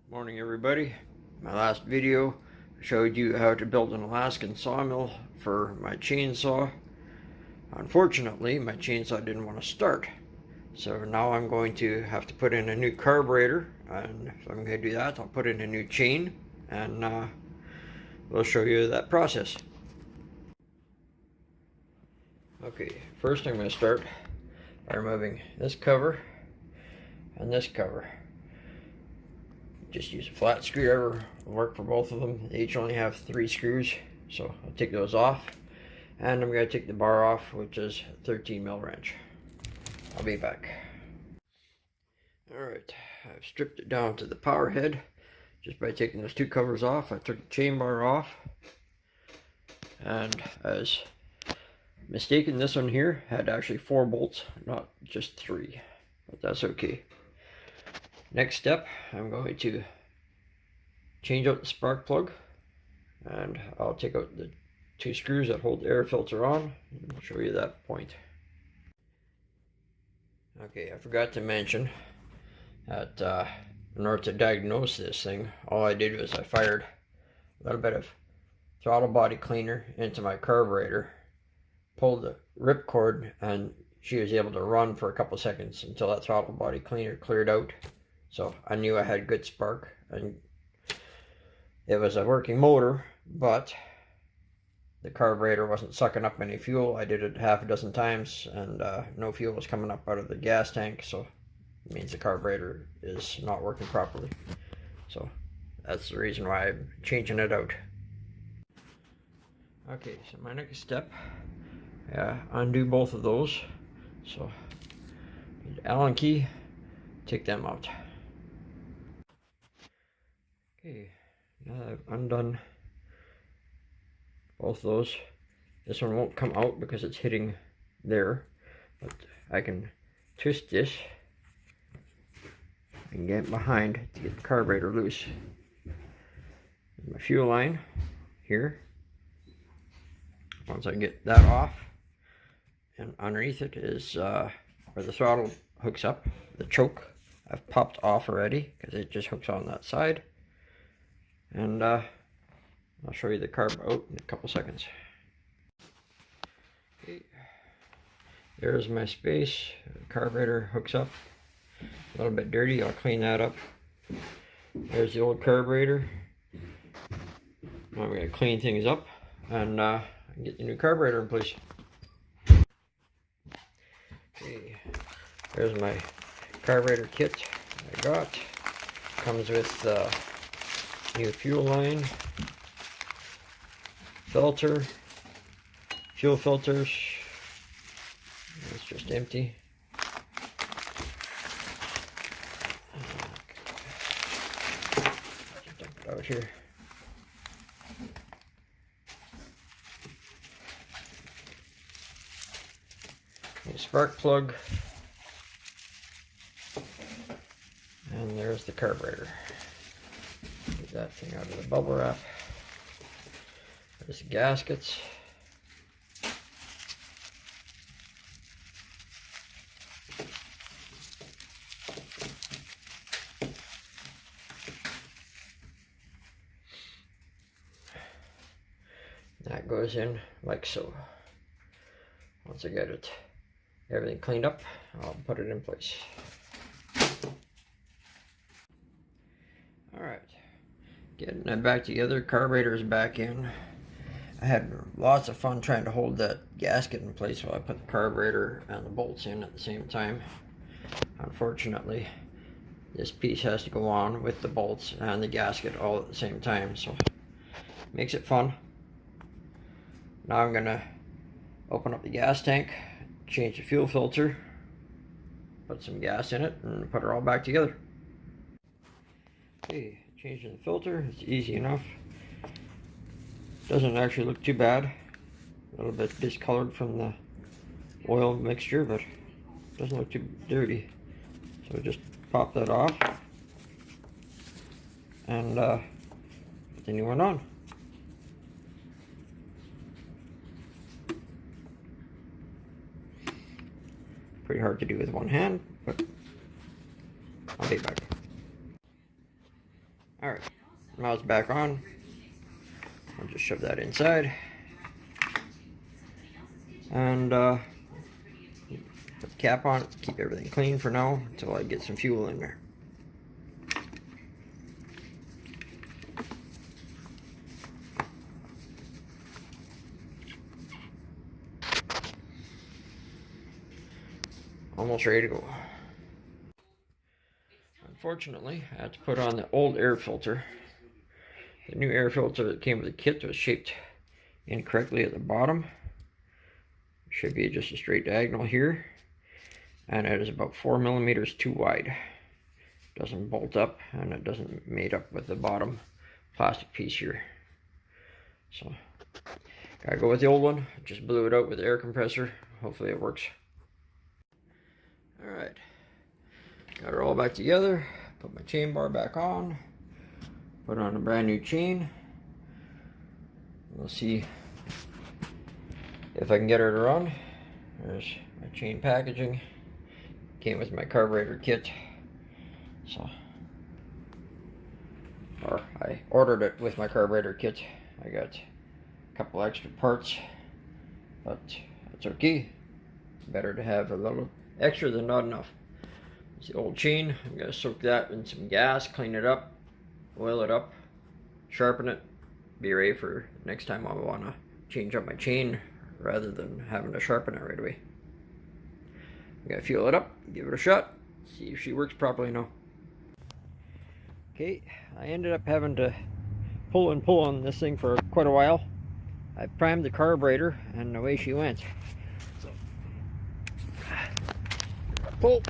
Morning everybody. My last video showed you how to build an Alaskan sawmill for my chainsaw. Unfortunately, my chainsaw didn't want to start. So now I'm going to have to put in a new carburetor, and if I'm going to do that, I'll put in a new chain, and we'll show you that process. Okay, first I'm going to start by removing this cover and this cover. Just use a flat screwdriver, will work for both of them. They each only have 3 screws, so I'll take those off. And I'm going to take the bar off, which is a 13 mil wrench. I'll be back. Alright, I've stripped it down to the power head just by taking those 2 covers off. I took the chain bar off, and I was mistaken, this one here had actually 4 bolts, not just 3, but that's okay. Next step, I'm going to change out the spark plug, and I'll take out the 2 screws that hold the air filter on, and I'll show you that point. Okay, I forgot to mention that in order to diagnose this thing, all I did was I fired a little bit of throttle body cleaner into my carburetor, pulled the ripcord, and she was able to run for a couple seconds until that throttle body cleaner cleared out. So I knew I had good spark, and it was a working motor, but the carburetor wasn't sucking up any fuel. I did it half a dozen times, and no fuel was coming up out of the gas tank, so it means the carburetor is not working properly. So that's the reason why I'm changing it out. Okay, so my next step, undo both of those. So need the Allen key, take them out. Okay, now I've undone both those. This one won't come out because it's hitting there, but I can twist this and get behind to get the carburetor loose. My fuel line here. Once I get that off, and underneath it is where the throttle hooks up, the choke. I've popped off already because it just hooks on that side. And I'll show you the carb out in a couple seconds. Okay. There's my space. The carburetor hooks up. A little bit dirty, I'll clean that up. There's the old carburetor. Now I'm going to clean things up and get the new carburetor in place. Okay. There's my carburetor kit I got. Comes with new fuel line, filter, fuel filters. It's just empty. Just dump it out here. A spark plug, and there's the carburetor. Get that thing out of the bubble wrap. There's the gaskets. That goes in like so. Once I get it everything cleaned up, I'll put it in place. Alright, getting that back together, carburetor is back in. I had lots of fun trying to hold that gasket in place while I put the carburetor and the bolts in at the same time. Unfortunately, this piece has to go on with the bolts and the gasket all at the same time, so it makes it fun. Now I'm gonna open up the gas tank, change the fuel filter, put some gas in it, and put it all back together. Okay, changing the filter, it's easy enough. Doesn't actually look too bad. A little bit discolored from the oil mixture, but doesn't look too dirty. So just pop that off and put the new one on. Pretty hard to do with one hand, but I'll be back. Alright, now it's back on. I'll just shove that inside. And put the cap on it, keep everything clean for now until I get some fuel in there. Almost ready to go. Unfortunately, I had to put on the old air filter. The new air filter that came with the kit was shaped incorrectly at the bottom. Should be just a straight diagonal here, and it is about 4 millimeters too wide. Doesn't bolt up, and it doesn't mate up with the bottom plastic piece here. So gotta go with the old one. Just blew it out with the air compressor. Hopefully it works. Alright, got it all back together. Put my chain bar back on. Put on a brand new chain. We'll see if I can get her to run. There's my chain packaging. Came with my carburetor kit. So, or I ordered it with my carburetor kit. I got a couple extra parts, but that's okay. Better to have a little extra than not enough. It's the old chain. I'm gonna soak that in some gas, clean it up, oil it up, sharpen it, be ready for next time I want to change up my chain rather than having to sharpen it right away. I'm gonna fuel it up, give it a shot, see if she works properly now. Okay, I ended up having to pull on this thing for quite a while. I primed the carburetor and away she went. So, pull.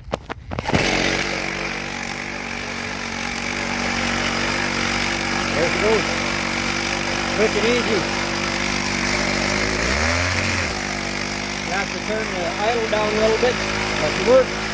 There she goes. Quick and easy. You have to turn the idle down a little bit, but it works.